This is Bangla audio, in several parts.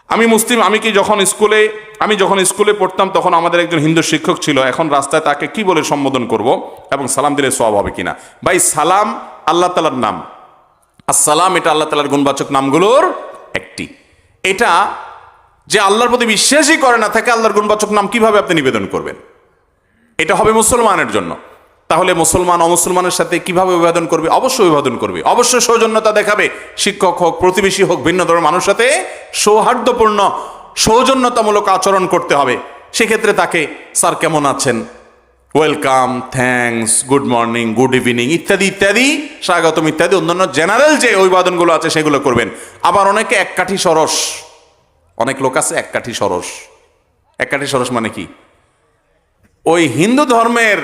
আমি মুসলিম, আমি যখন স্কুলে পড়তাম তখন আমাদের একজন হিন্দু শিক্ষক ছিল। এখন রাস্তায় তাকে কি বলে সম্বোধন করব এবং সালাম দিলে সওয়াব হবে কিনা? ভাই, সালাম আল্লাহ তাআলার নাম, আসসালাম এটা আল্লাহ তাআলার গুণবাচক নামগুলোর একটি। এটা যে আল্লাহর প্রতি বিশ্বাসই করে না থাকে, আল্লাহর গুণবাচক নাম কিভাবে আপনি নিবেদন করবেন? এটা হবে মুসলমানের জন্য। তাহলে মুসলমান অমুসলমানের সাথে কিভাবে অভিবাদন করবে? অবশ্যই অভিবাদন করবে, অবশ্যই সৌজন্যতা দেখাবে। শিক্ষক হোক, প্রতিবেশী হোক, ভিন্ন ধর্মের মানুষের সাথে সৌহার্দ্যপূর্ণ সৌজন্যতামূলক আচরণ করতে হবে। সেক্ষেত্রে তাকে স্যার কেমন আছেন, welcome, thanks, good morning, good evening ইত্যাদি ইত্যাদি, স্বাগতম ইত্যাদি অন্যান্য জেনারেল যে অভিবাদনগুলো আছে সেগুলো করবেন। আবার অনেকে এক কাঠি সরস, অনেক লোক আছে এক কাঠি সরস। এক কাঠি সরস মানে কি? ওই হিন্দু ধর্মের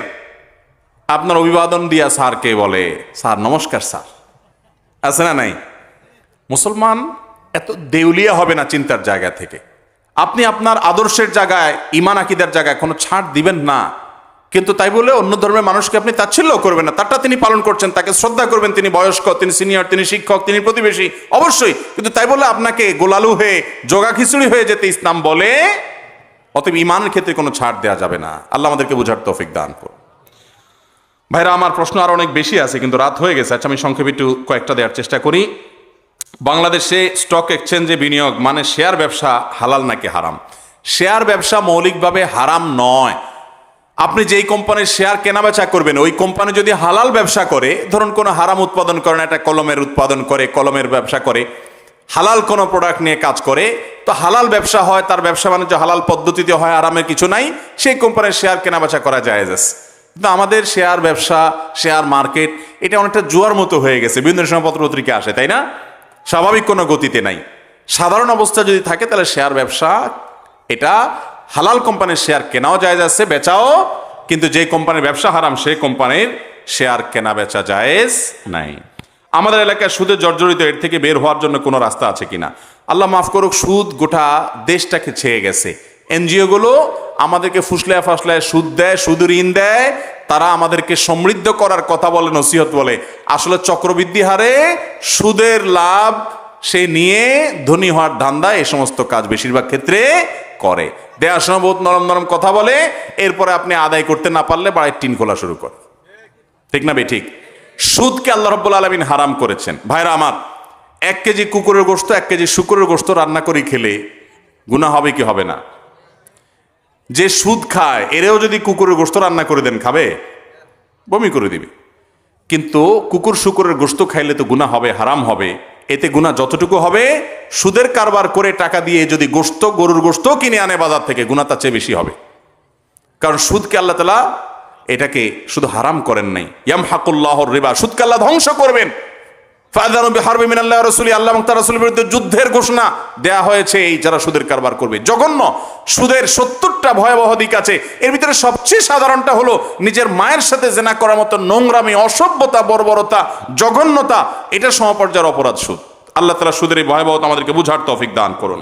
আপনার অভিবাদন দিয়া স্যারকে বলে স্যার নমস্কার স্যার, আছে না নাই? মুসলমান এত দেউলিয়া হবে না চিন্তার জায়গা থেকে। আপনি আপনার আদর্শের জায়গায়, ঈমান আকীদার জায়গায় কোনো ছাড় দিবেন না, কিন্তু তাই বলে অন্য ধর্মের মানুষকে আপনি তাচ্ছিল্য করবেন না। তারটা তিনি পালন করছেন, তাকে শ্রদ্ধা করবেন, তিনি বয়স্ক, তিনি সিনিয়র, তিনি শিক্ষক, তিনি প্রতিবেশী, অবশ্যই। কিন্তু তাই বলে আপনাকে গোলালু হয়ে, জগা খিচুড়ি হয়ে যেতে ইসলাম বলে। অতএব ঈমানের ক্ষেত্রে কোনো ছাড় দেওয়া যাবে না। আল্লাহ আমাদেরকে বোঝার তৌফিক দান করুন। ভাইরা, আমার প্রশ্ন আরো অনেক বেশি আছে কিন্তু রাত হয়ে গেছে। আচ্ছা, আমি সংক্ষেপে একটু কয়েকটা দেওয়ার চেষ্টা করি। বাংলাদেশে স্টক এক্সচেঞ্জে বিনিয়োগ মানে শেয়ার ব্যবসা হালাল নাকি হারাম? শেয়ার ব্যবসা মৌলিকভাবে হারাম নয়। আপনি যেই কোম্পানির শেয়ার কেনাবেচা করবেন, ওই কোম্পানি যদি হালাল ব্যবসা করে, ধরুন কোনো হারাম উৎপাদন করে না, একটা কলমের উৎপাদন করে, কলমের ব্যবসা করে, হালাল কোনো প্রোডাক্ট নিয়ে কাজ করে, তো হালাল ব্যবসা হয়, তার ব্যবসা বাণিজ্য হালাল পদ্ধতিতে হয়, আরামের কিছু নাই, সেই কোম্পানির শেয়ার কেনাবেচা করা জায়েজ আছে। কিন্তু আমাদের শেয়ার ব্যবসা, শেয়ার মার্কেট এটা অনেকটা জুয়ার মতো হয়ে গেছে। বিভিন্ন সময় পত্রপত্রিকা আসে, তাই না? স্বাভাবিক কোনো গতিতে নাই। সাধারণ অবস্থা যদি থাকে তাহলে শেয়ার ব্যবসা এটা হালাল কোম্পানির শেয়ার কেনাও জায়েজ আছে, বেচাও, কিন্তু যে কোম্পানির ব্যবসা হারাম সেই কোম্পানির শেয়ার কেনা বেচা জায়েজ নাই। আমাদের এলাকায় সুদে জর্জরিত, এর থেকে বের হওয়ার জন্য কোনো রাস্তা আছে কিনা? আল্লাহ মাফ করুক, সুদ গোটা দেশটাকে ছেয়ে গেছে। এনজিও গুলো আমাদেরকে ফুসলায় ফাসলায় সুদ দেয়, সুদের ঋণ দেয়, তারা আমাদেরকে সমৃদ্ধ করার কথা বলে, নসিহত বলে। আসলে চক্রবৃদ্ধি হারে সুদের লাভ সে নিয়ে ধনী হওয়ার ধান্দা এই সমস্ত কাজ বেশিরভাগ ক্ষেত্রে করে। দেওয়ার সময় বহুত নরম নরম কথা বলে, এরপরে আপনি আদায় করতে না পারলে বাড়ির টিন খোলা শুরু করে। ঠিক না বেঠিক? সুদকে আল্লাহ রাব্বুল আলামিন হারাম করেছেন। ভাইরা আমার, 1 কেজি কুকুরের গোশত, 1 কেজি শুকুরের গোশত রান্না করে খেলে গুনাহ হবে কি হবে না? যে সুদ খায় এরেও যদি কুকুরের গোশত রান্না করে দেন, খাবে? বমি করে দিবে। কিন্তু কুকুর শুকুরের গোশত খাইলে তো গুনাহ হবে, হারাম হবে। এতে গুনাহ যতটুকু হবে, সুদের কারবার করে টাকা দিয়ে যদি গোশত, গরুর গোশত কিনে আনে বাজার থেকে, গুনাহ তার চেয়ে বেশি হবে। কারণ সুদকে আল্লাহ তাআলা এটাকে শুধু হারাম করেন নাই, ইয়ামহাকুল্লাহুর রিবা, সুদকে আল্লাহ ধ্বংস করবেন। ফাযানু বিহারবি মিনাল্লাহি ওয়া রাসূলি, আল্লাহ এবং তার রাসূলের বিরুদ্ধে যুদ্ধের ঘোষণা দেয়া হয়েছে এই যারা সুদের কারবার করবে। জঘন্য। সুদের 70টা ভয়াবহ দিক আছে, এর ভিতরে সবচেয়ে সাধারণটা হলো নিজের মায়ের সাথে জেনা করার মতো নোংরামি, অসভ্যতা, বর্বরতা, জঘন্যতা, এটা সমপর্যায়ের অপরাধ সুদ। আল্লাহ তাআলা সুদের এই ভয়াবহতা আমাদেরকে বুঝার তৌফিক দান করুন।